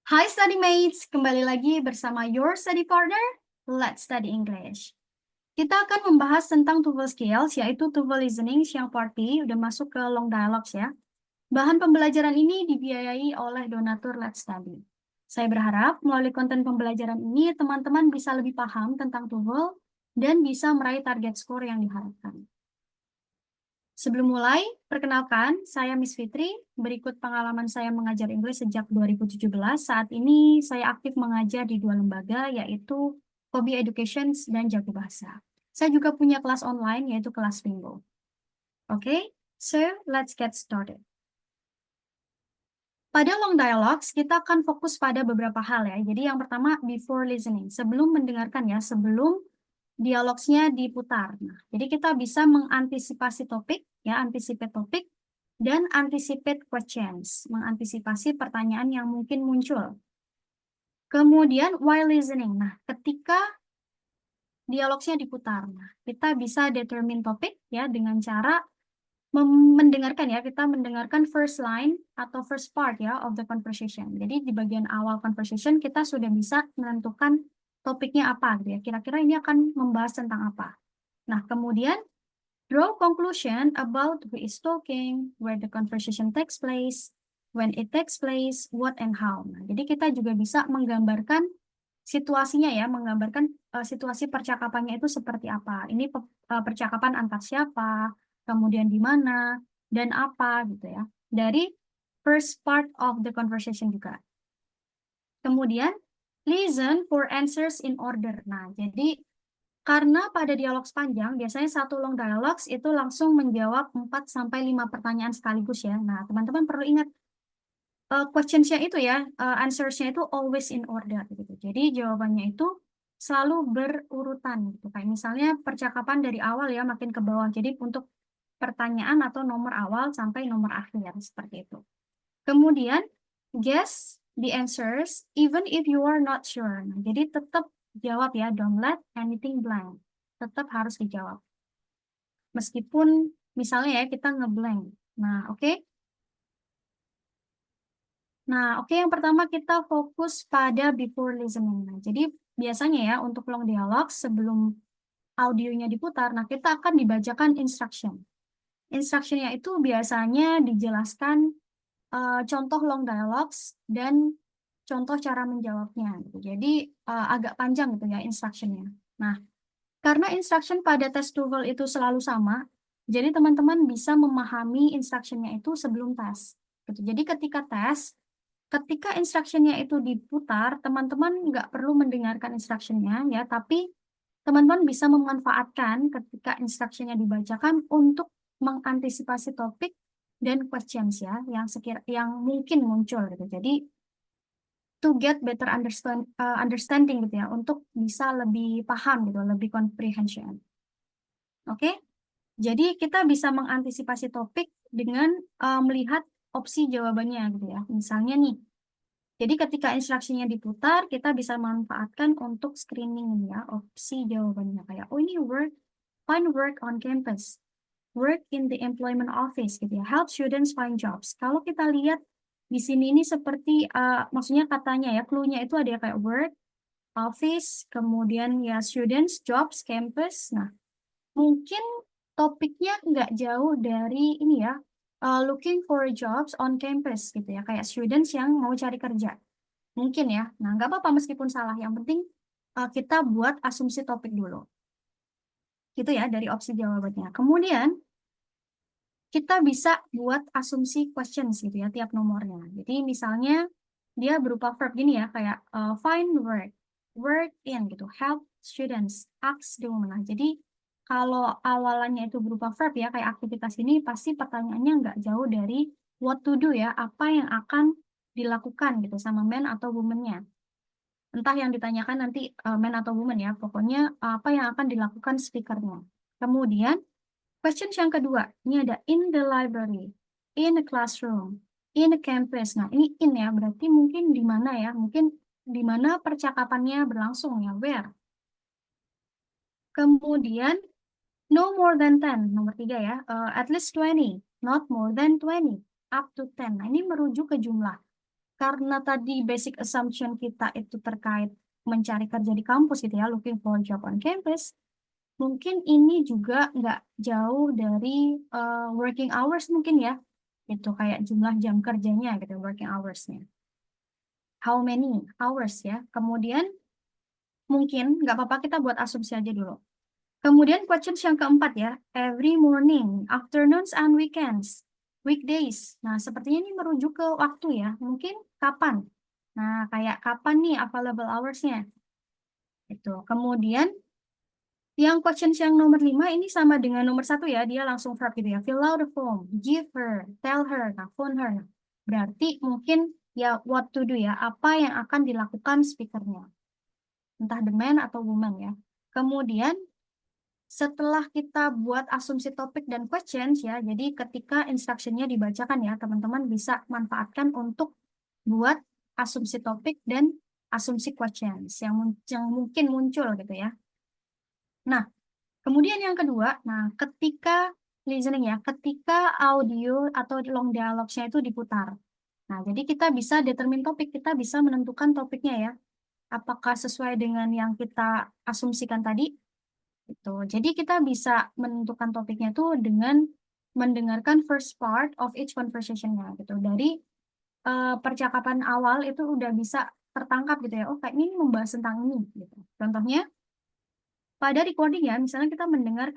Hai study mates, kembali lagi bersama your study partner. Let's study English. Kita akan membahas tentang TOEFL skills, yaitu TOEFL listening yang part B, udah masuk ke long dialogues ya. Bahan pembelajaran ini dibiayai oleh donatur Let's Study. Saya berharap melalui konten pembelajaran ini, teman-teman bisa lebih paham tentang TOEFL dan bisa meraih target skor yang diharapkan. Sebelum mulai, perkenalkan, saya Miss Fitri. Berikut pengalaman saya mengajar Inggris sejak 2017. Saat ini saya aktif mengajar di dua lembaga, yaitu Hobby Education dan Jago Bahasa. Saya juga punya kelas online, yaitu kelas Bingo. Oke, so let's get started. Pada long dialogues, kita akan fokus pada beberapa hal ya. Jadi yang pertama, before listening. Sebelum mendengarkan ya, sebelum dialogsnya diputar. Nah, jadi kita bisa mengantisipasi topik, ya, anticipate topik, dan anticipate questions, mengantisipasi pertanyaan yang mungkin muncul. Kemudian, while listening. Nah, ketika dialogsnya diputar, nah, kita bisa determine topik, ya, dengan cara mendengarkan ya, kita mendengarkan first line atau first part ya of the conversation. Jadi di bagian awal conversation kita sudah bisa menentukan topiknya apa gitu ya. Kira-kira ini akan membahas tentang apa. Nah, kemudian draw conclusion about who is talking, where the conversation takes place, when it takes place, what and how. Nah, jadi kita juga bisa menggambarkan situasinya ya, menggambarkan situasi percakapannya itu seperti apa. Ini percakapan antar siapa, kemudian di mana, dan apa gitu ya. Dari first part of the conversation juga. Kemudian, listen for answers in order. Nah, jadi karena pada dialog sepanjang, biasanya satu long dialogues itu langsung menjawab 4-5 pertanyaan sekaligus ya. Nah, teman-teman perlu ingat, questions-nya itu ya, answers-nya itu always in order gitu. Jadi jawabannya itu selalu berurutan gitu. Kayak misalnya percakapan dari awal ya makin ke bawah. Jadi untuk pertanyaan atau nomor awal sampai nomor akhir seperti itu. Kemudian guess the answers even if you are not sure. Nah, jadi tetap jawab ya, don't let anything blank. Tetap harus dijawab. Meskipun misalnya ya kita ngeblank. Nah, oke. Nah, oke, yang pertama kita fokus pada before listening. Nah, jadi biasanya ya untuk long dialog sebelum audionya diputar, nah kita akan dibacakan instruction. Instructionnya itu biasanya dijelaskan contoh long dialogues dan contoh cara menjawabnya. Gitu. Jadi agak panjang gitu ya instructionnya. Nah, karena instruction pada tes TOEFL itu selalu sama, jadi teman-teman bisa memahami instructionnya itu sebelum tes. Gitu. Jadi ketika instructionnya itu diputar, teman-teman nggak perlu mendengarkan instructionnya ya, tapi teman-teman bisa memanfaatkan ketika instructionnya dibacakan untuk mengantisipasi topik dan questions ya yang mungkin muncul gitu. Jadi to get better understanding gitu ya, untuk bisa lebih paham gitu, lebih comprehension. Oke? Jadi kita bisa mengantisipasi topik dengan melihat opsi jawabannya gitu ya. Misalnya nih, jadi ketika instruksinya diputar, kita bisa manfaatkan untuk screening ya, opsi jawabannya. Kayak, oh ini find work on campus, work in the employment office gitu ya, help students find jobs. Kalau kita lihat di sini ini seperti, maksudnya katanya ya, clue-nya itu ada kayak work, office, kemudian ya students, jobs, campus. Nah, mungkin topiknya nggak jauh dari ini ya, looking for jobs on campus gitu ya, kayak students yang mau cari kerja. Mungkin ya. Nah, nggak apa-apa meskipun salah. Yang penting kita buat asumsi topik dulu. Gitu ya, dari opsi jawabannya. Kemudian, kita bisa buat asumsi questions gitu ya, tiap nomornya. Jadi misalnya, dia berupa verb gini ya, kayak find work, work in gitu, help students, ask the woman. Nah, jadi kalau awalannya itu berupa verb ya, kayak aktivitas ini, pasti pertanyaannya nggak jauh dari what to do ya, apa yang akan dilakukan gitu sama man atau woman-nya. Entah yang ditanyakan nanti man atau woman ya, pokoknya apa yang akan dilakukan speakernya. Kemudian, questions yang kedua, ini ada in the library, in the classroom, in the campus. Nah, ini in ya, berarti mungkin di mana ya, mungkin di mana percakapannya berlangsung ya, where. Kemudian, no more than 10, nomor 3 ya, at least 20, not more than 20, up to 10. Nah, ini merujuk ke jumlah. karena tadi basic assumption kita itu terkait mencari kerja di kampus gitu ya, looking for a job on campus, mungkin ini juga nggak jauh dari working hours mungkin ya, itu kayak jumlah jam kerjanya gitu, working hours-nya. How many hours ya. Kemudian mungkin nggak apa-apa kita buat asumsi aja dulu. Kemudian questions yang keempat ya, every morning, afternoons and weekends, weekdays. Nah, sepertinya ini merujuk ke waktu ya, mungkin kapan. Nah, kayak kapan nih available hours-nya. Itu. Kemudian yang questions yang nomor 5 ini sama dengan nomor 1 ya, dia langsung verb gitu ya. Fill out the form, give her, tell her, nah, phone her. Berarti mungkin ya what to do ya, apa yang akan dilakukan speakernya. Entah the man atau woman ya. Kemudian setelah kita buat asumsi topik dan questions ya, jadi ketika instruction-nya dibacakan ya, teman-teman bisa manfaatkan untuk buat asumsi topik dan asumsi questions yang mungkin muncul gitu ya. Nah, kemudian yang kedua, nah ketika listening ya, ketika audio atau long dialogue-nya itu diputar. Nah, jadi kita bisa determine topik, kita bisa menentukan topiknya ya. Apakah sesuai dengan yang kita asumsikan tadi? Itu. Jadi kita bisa menentukan topiknya itu dengan mendengarkan first part of each conversation-nya gitu. Dari percakapan awal itu udah bisa tertangkap gitu ya. Oh, kayak ini membahas tentang ini gitu. Contohnya pada recording ya, misalnya kita mendengar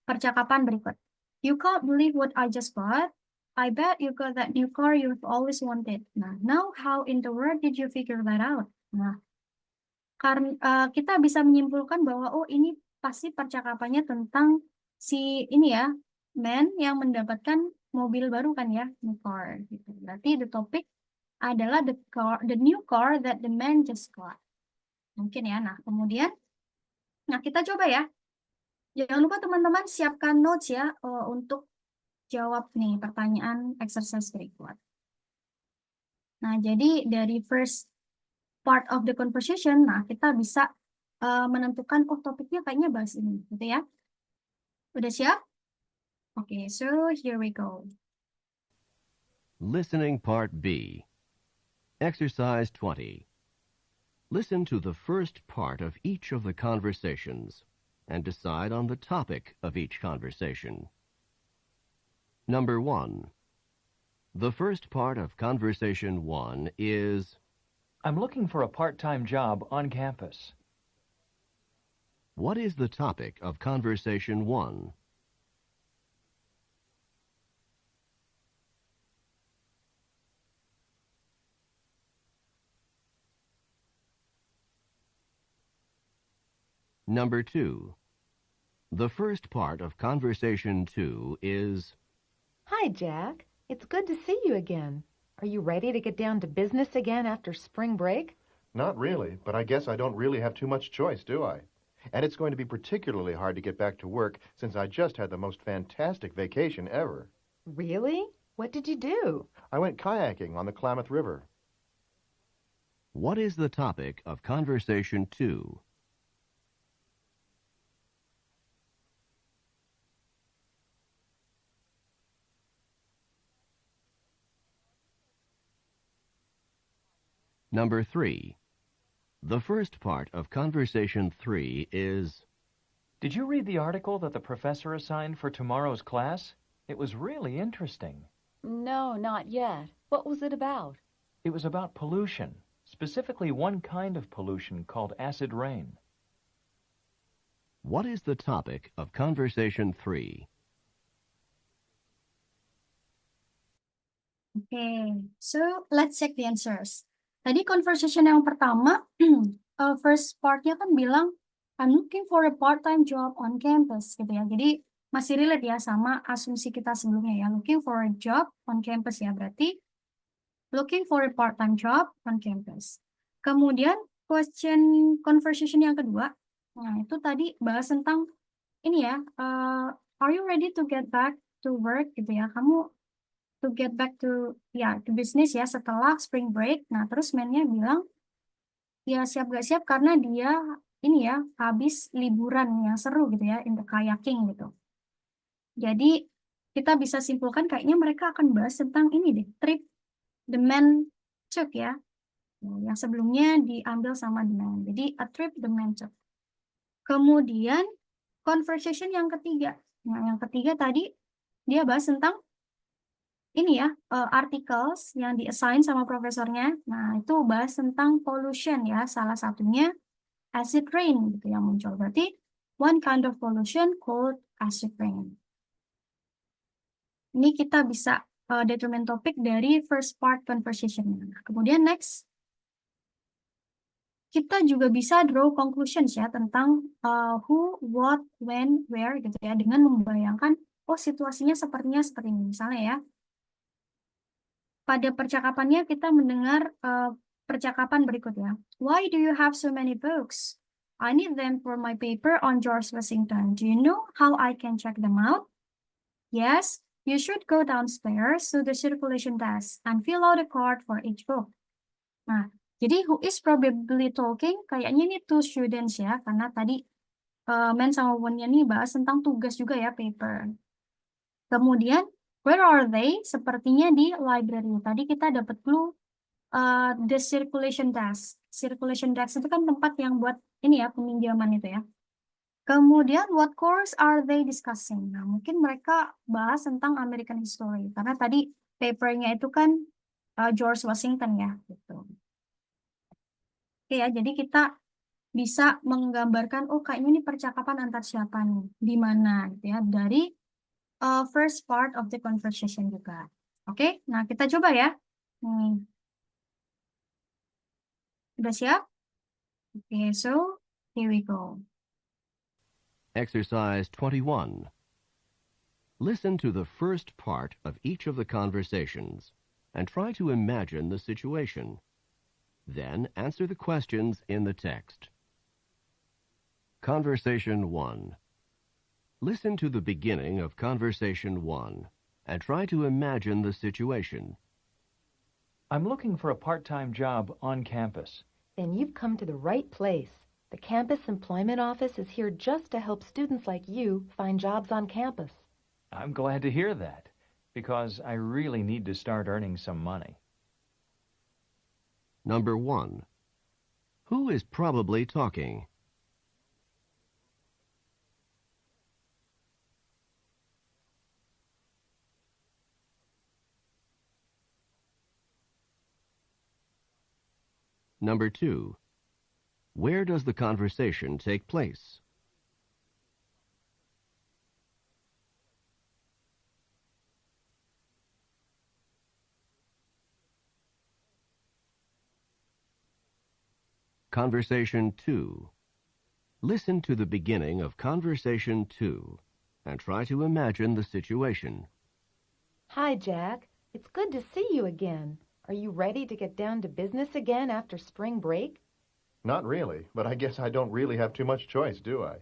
percakapan berikut. You can't believe what I just got. I bet you got that new car you've always wanted. Nah, now how in the world did you figure that out? Nah, karena kita bisa menyimpulkan bahwa oh ini pasti percakapannya tentang si ini ya, man yang mendapatkan mobil baru kan ya, new car gitu. Berarti the topic adalah the new car that the man just got. Mungkin ya. Nah, kemudian nah kita coba ya. Jangan lupa teman-teman siapkan notes ya untuk jawab nih pertanyaan exercise berikut. Nah, jadi dari first part of the conversation, nah kita bisa menentukan oh topiknya kayaknya bahas ini, gitu ya. Udah siap? Oke, so here we go. Listening Part B. Exercise 20. Listen to the first part of each of the conversations and decide on the topic of each conversation. Number 1. The first part of Conversation 1 is, I'm looking for a part-time job on campus. what is the topic of Conversation 1? Number 2. The first part of Conversation 2 is, Hi, Jack. It's good to see you again. Are you ready to get down to business again after spring break? Not really, but I guess I don't really have too much choice, do I? And it's going to be particularly hard to get back to work since I just had the most fantastic vacation ever. Really? What did you do? I went kayaking on the Klamath River. what is the topic of Conversation 2? Number 3. The first part of Conversation 3 is, Did you read the article that the professor assigned for tomorrow's class? It was really interesting. No, not yet. What was it about? It was about pollution, specifically one kind of pollution called acid rain. what is the topic of Conversation 3? Okay, so let's check the answers. Tadi conversation yang pertama, first part-nya kan bilang, I'm looking for a part-time job on campus, gitu ya. Jadi masih relate ya sama asumsi kita sebelumnya ya. Looking for a job on campus ya, berarti looking for a part-time job on campus. Kemudian conversation yang kedua, nah itu tadi bahas tentang ini ya, are you ready to get back to work gitu ya. Kamu to get back to business ya setelah spring break. Nah, terus man-nya bilang ya siap gak siap karena dia ini ya habis liburan yang seru gitu ya in the kayaking gitu. Jadi kita bisa simpulkan kayaknya mereka akan bahas tentang ini deh, trip the man took ya. Yang sebelumnya diambil sama the man. Jadi a trip the man took. Kemudian conversation yang ketiga. Nah, yang ketiga tadi dia bahas tentang ini ya, articles yang di-assign sama profesornya. Nah, itu bahas tentang pollution ya. Salah satunya acid rain gitu yang muncul. Berarti one kind of pollution called acid rain. Ini kita bisa determine topik dari first part conversation. Nah, kemudian next, kita juga bisa draw conclusions ya tentang who, what, when, where gitu ya. Dengan membayangkan, oh situasinya sepertinya seperti ini. Misalnya ya, pada percakapannya kita mendengar percakapan berikutnya. Why do you have so many books? I need them for my paper on George Washington. Do you know how I can check them out? Yes, you should go downstairs to the circulation desk and fill out a card for each book. Nah, jadi who is probably talking, kayaknya ini two students ya, karena tadi men sama woman-nya nih bahas tentang tugas juga ya, paper. Kemudian, where are they? Sepertinya di library. Tadi kita dapat clue the circulation desk. Circulation desk itu kan tempat yang buat ini ya, peminjaman itu ya. Kemudian, what course are they discussing? Nah, mungkin mereka bahas tentang American history. Karena tadi papernya itu kan George Washington ya. Gitu. Oke ya, jadi kita bisa menggambarkan, oh kayaknya ini percakapan antar siapa nih, di mana gitu ya, dari first part of the conversation juga. Oke, nah kita coba ya. Nih. Udah siap? Oke, so here we go. Exercise 21. Listen to the first part of each of the conversations and try to imagine the situation. Then answer the questions in the text. Conversation 1. Listen to the beginning of Conversation 1 and try to imagine the situation. I'm looking for a part-time job on campus. Then you've come to the right place. The campus employment office is here just to help students like you find jobs on campus. I'm glad to hear that, because I really need to start earning some money. Number 1. Who is probably talking? Number 2. Where does the conversation take place? Conversation 2. Listen to the beginning of Conversation 2 and try to imagine the situation. Hi, Jack. It's good to see you again. Are you ready to get down to business again after spring break? Not really, but I guess I don't really have too much choice, do I?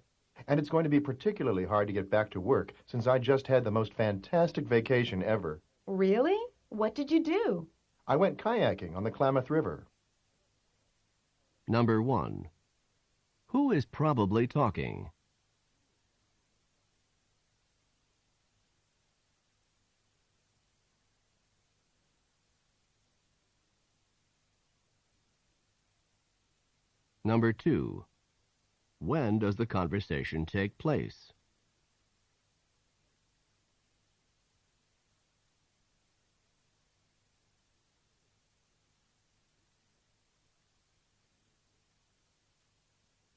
And it's going to be particularly hard to get back to work since I just had the most fantastic vacation ever. Really? What did you do? I went kayaking on the Klamath River. Number 1. Who is probably talking? Number 2. When does the conversation take place?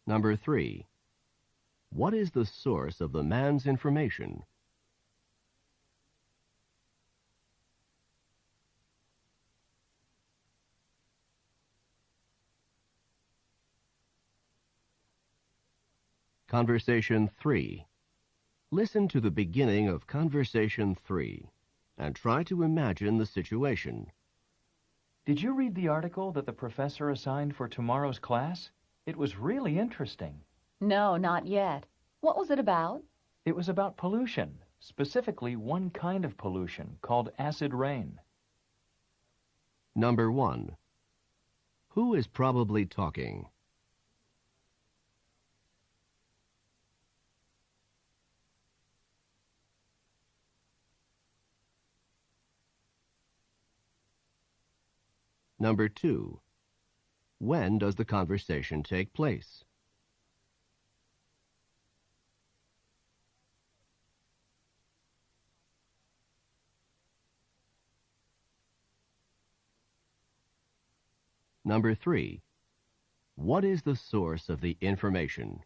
Number 3. What is the source of the man's information? Conversation 3. Listen to the beginning of Conversation 3 and try to imagine the situation. Did you read the article that the professor assigned for tomorrow's class? It was really interesting. No, not yet. What was it about? It was about pollution, specifically one kind of pollution called acid rain. Number 1. Who is probably talking? Number 2. When does the conversation take place? Number 3. What is the source of the information?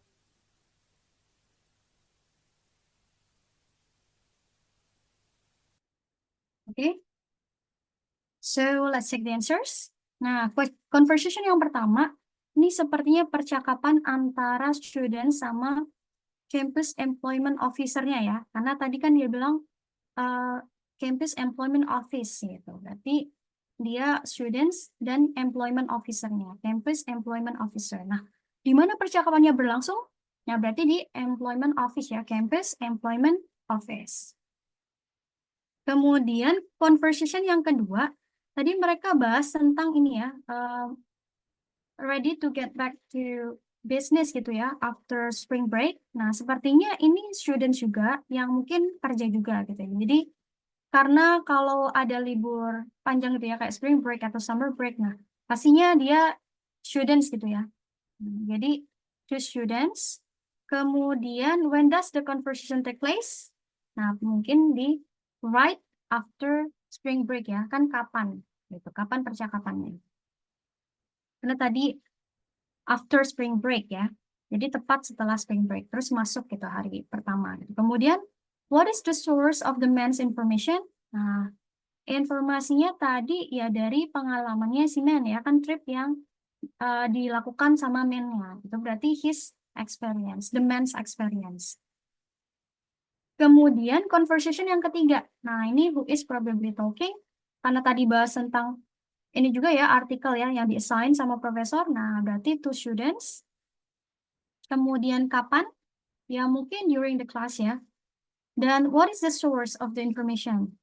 Okay. So, let's check the answers. Nah, conversation yang pertama, ini sepertinya percakapan antara student sama campus employment officer-nya ya. Karena tadi kan dia bilang campus employment office gitu. Berarti dia students dan employment officer-nya, campus employment officer. Nah, di mana percakapannya berlangsung? Nah, berarti di employment office ya, campus employment office. Kemudian conversation yang kedua, tadi mereka bahas tentang ini ya, ready to get back to business gitu ya, after spring break. Nah, sepertinya ini student juga yang mungkin kerja juga gitu ya. Jadi, karena kalau ada libur panjang gitu ya, kayak spring break atau summer break, nah, pastinya dia students gitu ya. Jadi, to students. Kemudian, when does the conversation take place? Nah, mungkin di right after spring break ya, kan kapan? Gitu, kapan percakapannya? Karena tadi after spring break ya, jadi tepat setelah spring break, terus masuk gitu hari pertama. Gitu. Kemudian, what is the source of the man's information? Nah, informasinya tadi ya dari pengalamannya si man ya, kan trip yang dilakukan sama man-nya. Itu berarti his experience, the man's experience. Kemudian conversation yang ketiga. Nah, ini who is probably talking. Karena tadi bahas tentang ini juga ya artikel ya yang di-assign sama profesor. Nah, berarti to students. Kemudian kapan? Ya mungkin during the class ya. Dan what is the source of the information?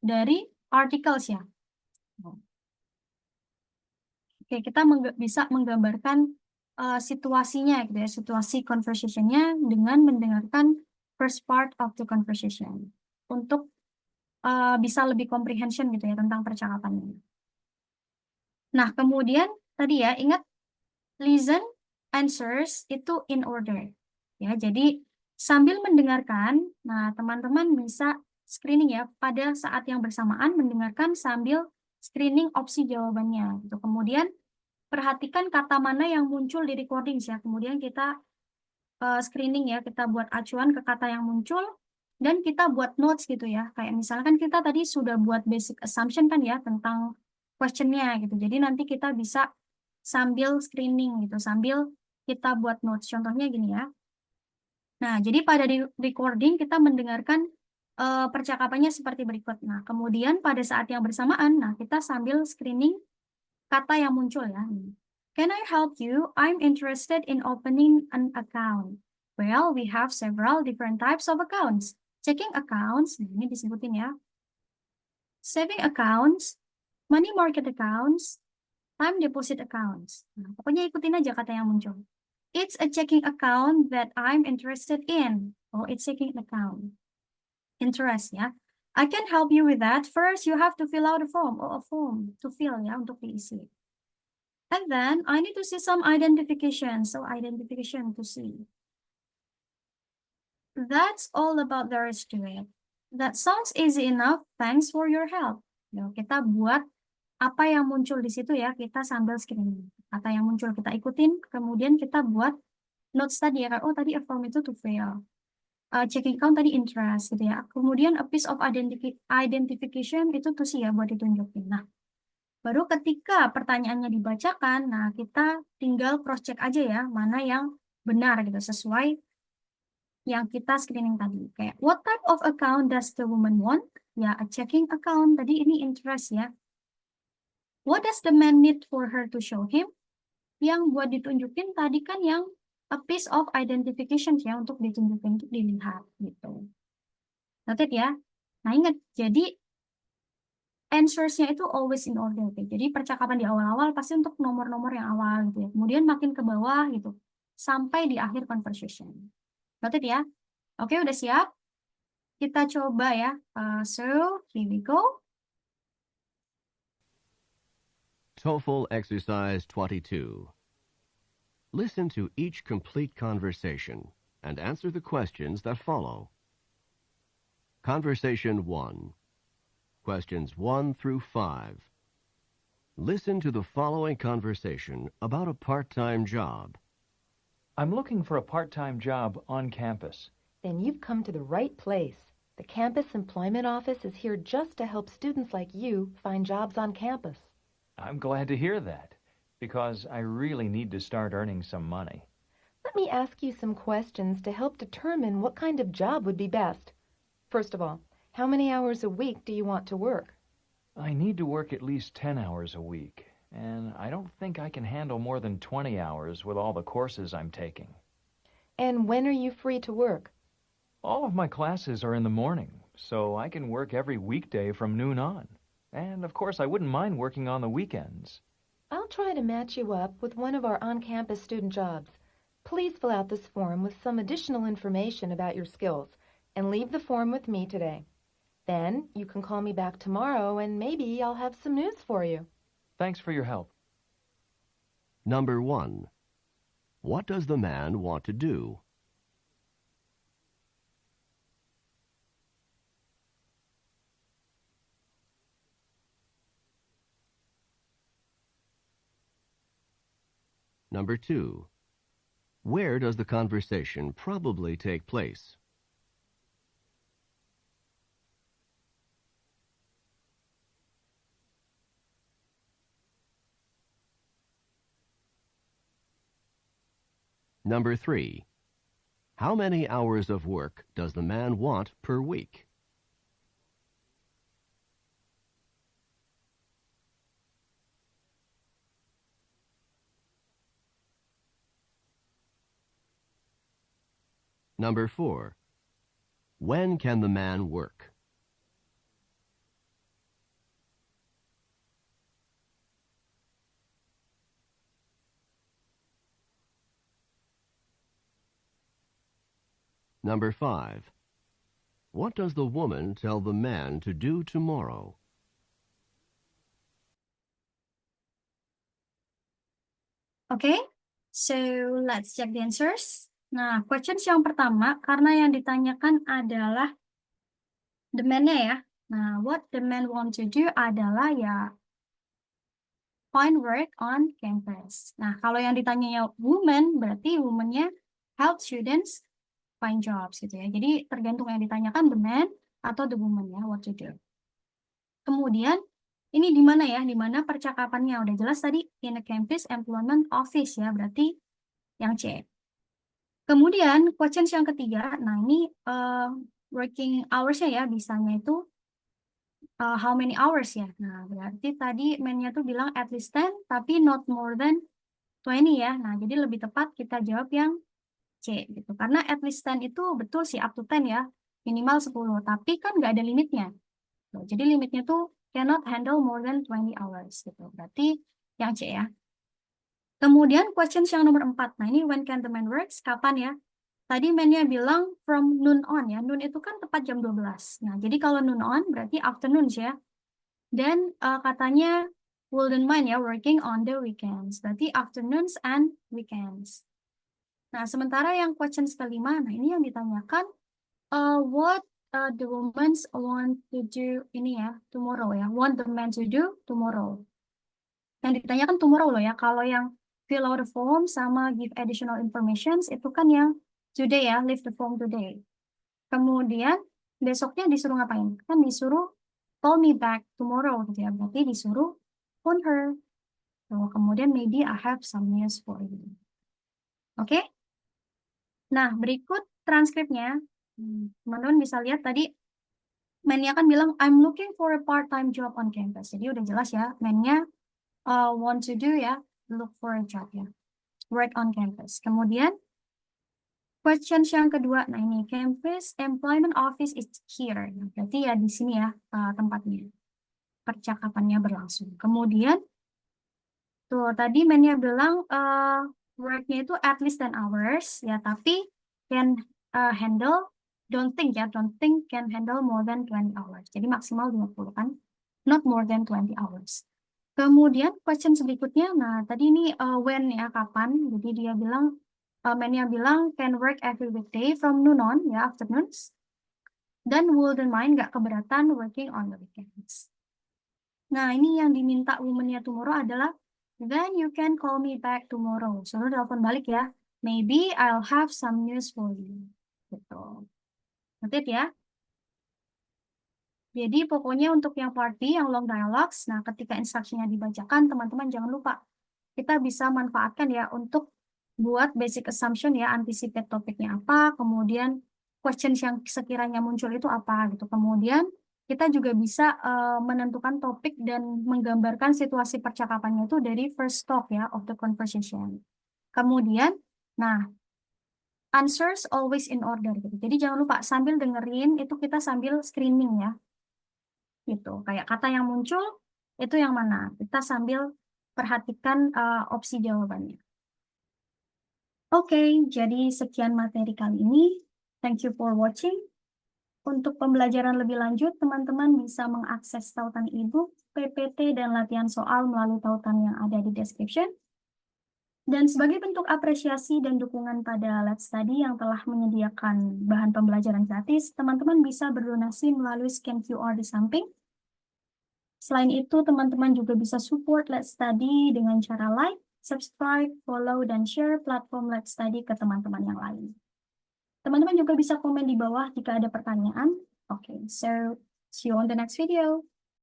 Dari articles ya. Oke, kita bisa menggambarkan situasinya gitu ya, situasi conversation-nya dengan mendengarkan first part of the conversation untuk bisa lebih comprehension gitu ya tentang percakapannya. Nah, kemudian tadi ya ingat listen, answers itu in order. Ya, jadi sambil mendengarkan, nah teman-teman bisa screening ya pada saat yang bersamaan mendengarkan sambil screening opsi jawabannya. Gitu. Kemudian perhatikan kata mana yang muncul di recording ya. Kemudian kita screening ya, kita buat acuan ke kata yang muncul dan kita buat notes gitu ya. Kayak misalkan kita tadi sudah buat basic assumption kan ya tentang questionnya gitu. Jadi nanti kita bisa sambil screening gitu, sambil kita buat notes. Contohnya gini ya. Nah, jadi pada recording kita mendengarkan percakapannya seperti berikut. Nah, kemudian pada saat yang bersamaan, nah kita sambil screening kata yang muncul ya. Can I help you? I'm interested in opening an account. Well, we have several different types of accounts. Checking accounts, nah ini disebutin ya. Saving accounts, money market accounts, time deposit accounts. Nah, pokoknya ikutin aja kata yang muncul. It's a checking account that I'm interested in. Oh, it's checking account. Interest ya. I can help you with that. First, you have to fill out a form. Oh, a form to fill ya, untuk diisi. And then, I need to see some identification. So, identification to see. That's all about there is to it. That sounds easy enough. Thanks for your help. Yo, kita buat apa yang muncul di situ ya, kita sambil screening. Kata yang muncul kita ikutin, kemudian kita buat notes tadi ya. Oh, tadi a form itu to fill. Checking account tadi interest gitu ya. Kemudian a piece of identification itu to see ya, buat ditunjukin. Nah, baru ketika pertanyaannya dibacakan, nah kita tinggal cross check aja ya, mana yang benar gitu, sesuai yang kita screening tadi. Kayak, what type of account does the woman want? Ya, a checking account, tadi ini interest ya. What does the man need for her to show him? Yang buat ditunjukin tadi kan yang a piece of identification ya, untuk ditunjukin, untuk dilihat gitu. Noted ya. Nah ingat, jadi answers-nya itu always in order. Okay? Jadi percakapan di awal-awal pasti untuk nomor-nomor yang awal gitu ya. Kemudian makin ke bawah gitu. Sampai di akhir conversation. Noted ya. Oke, udah siap? Kita coba ya. So, here we go. TOEFL Exercise 22. Listen to each complete conversation and answer the questions that follow. Conversation 1. Questions 1 through 5. Listen to the following conversation about a part-time job. I'm looking for a part-time job on campus. Then you've come to the right place. The Campus Employment Office is here just to help students like you find jobs on campus. I'm glad to hear that, because I really need to start earning some money. Let me ask you some questions to help determine what kind of job would be best. First of all, how many hours a week do you want to work? I need to work at least 10 hours a week, and I don't think I can handle more than 20 hours with all the courses I'm taking. And when are you free to work? All of my classes are in the morning, so I can work every weekday from noon on. And, of course, I wouldn't mind working on the weekends. I'll try to match you up with one of our on-campus student jobs. Please fill out this form with some additional information about your skills and leave the form with me today. Then you can call me back tomorrow and maybe I'll have some news for you. Thanks for your help. Number 1. What does the man want to do? Number 2. Where does the conversation probably take place? Number 3. How many hours of work does the man want per week? Number 4. When can the man work? Number 5. What does the woman tell the man to do tomorrow? Oke, so let's check the answers. Nah, questions yang pertama, karena yang ditanyakan adalah the man-nya ya. Nah, what the man want to do adalah ya find work on campus. Nah, kalau yang ditanyanya woman, berarti woman-nya help students find jobs gitu ya. Jadi tergantung yang ditanyakan the man atau the woman ya, what to do. Kemudian, ini di mana ya? Di mana percakapannya? Udah jelas tadi, in a campus employment office ya, berarti yang C. Kemudian, questions yang ketiga, nah ini working hours-nya ya, bisanya itu how many hours ya. Nah, berarti tadi man-nya tuh bilang at least 10, tapi not more than 20 ya. Nah, jadi lebih tepat kita jawab yang C gitu. Karena at least 10 itu betul sih up to 10 ya, minimal 10, tapi kan nggak ada limitnya. Jadi limitnya tuh cannot handle more than 20 hours gitu. Berarti yang C ya. Kemudian questions yang nomor 4. Nah, ini when can the man works? Kapan ya? Tadi man-nya bilang from noon on ya. Noon itu kan tepat jam 12. Nah, jadi kalau noon on berarti afternoons ya. Dan katanya wouldn't mind ya working on the weekends. Berarti afternoons and weekends. Nah, sementara yang questions kelima, nah ini yang ditanyakan what the women want to do ini ya, tomorrow ya. Want the man to do tomorrow. Yang ditanyakan tomorrow loh ya. Kalau yang fill out the form sama give additional informations itu kan yang today ya, leave the form today. Kemudian besoknya disuruh ngapain? Kan disuruh call me back tomorrow gitu ya. Berarti disuruh phone her. So, kemudian maybe I have some news for you. Oke? Nah, berikut transkripnya. Teman-teman bisa lihat tadi man-nya kan bilang I'm looking for a part-time job on campus. Jadi udah jelas ya, man-nya want to do ya, look for a job ya, work on campus. Kemudian questions yang kedua, nah ini campus employment office is here. Nah, berarti ya di sini ya tempatnya, percakapannya berlangsung. Kemudian tuh tadi man-nya bilang work-nya itu at least 10 hours ya, tapi can handle, don't think can handle more than 20 hours. Jadi maksimal 20 kan, not more than 20 hours. Kemudian question berikutnya, nah tadi ini when ya, kapan. Jadi dia bilang, Mania bilang can work every weekday from noon on, ya, afternoons. Dan wouldn't mind, nggak keberatan working on the weekends. Nah, ini yang diminta woman-nya tomorrow adalah, then you can call me back tomorrow. Suruh telepon balik ya. Maybe I'll have some news for you. Gitu. Noted ya. Jadi pokoknya untuk yang part B, yang long dialogues, nah ketika instruksinya dibacakan, teman-teman jangan lupa. Kita bisa manfaatkan ya untuk buat basic assumption ya, anticipate topiknya apa, kemudian questions yang sekiranya muncul itu apa gitu. Kemudian kita juga bisa menentukan topik dan menggambarkan situasi percakapannya itu dari first talk ya, of the conversation. Kemudian, nah, answers always in order gitu. Jadi jangan lupa sambil dengerin itu kita sambil screening ya. Gitu. Kayak kata yang muncul itu yang mana? Kita sambil perhatikan opsi jawabannya. Oke, jadi sekian materi kali ini. Thank you for watching. Untuk pembelajaran lebih lanjut, teman-teman bisa mengakses tautan e-book, PPT, dan latihan soal melalui tautan yang ada di description. Dan sebagai bentuk apresiasi dan dukungan pada Let's Study yang telah menyediakan bahan pembelajaran gratis, teman-teman bisa berdonasi melalui scan QR di samping. Selain itu, teman-teman juga bisa support Let's Study dengan cara like, subscribe, follow, dan share platform Let's Study ke teman-teman yang lain. Teman-teman juga bisa komen di bawah jika ada pertanyaan. Oke, so see you on the next video.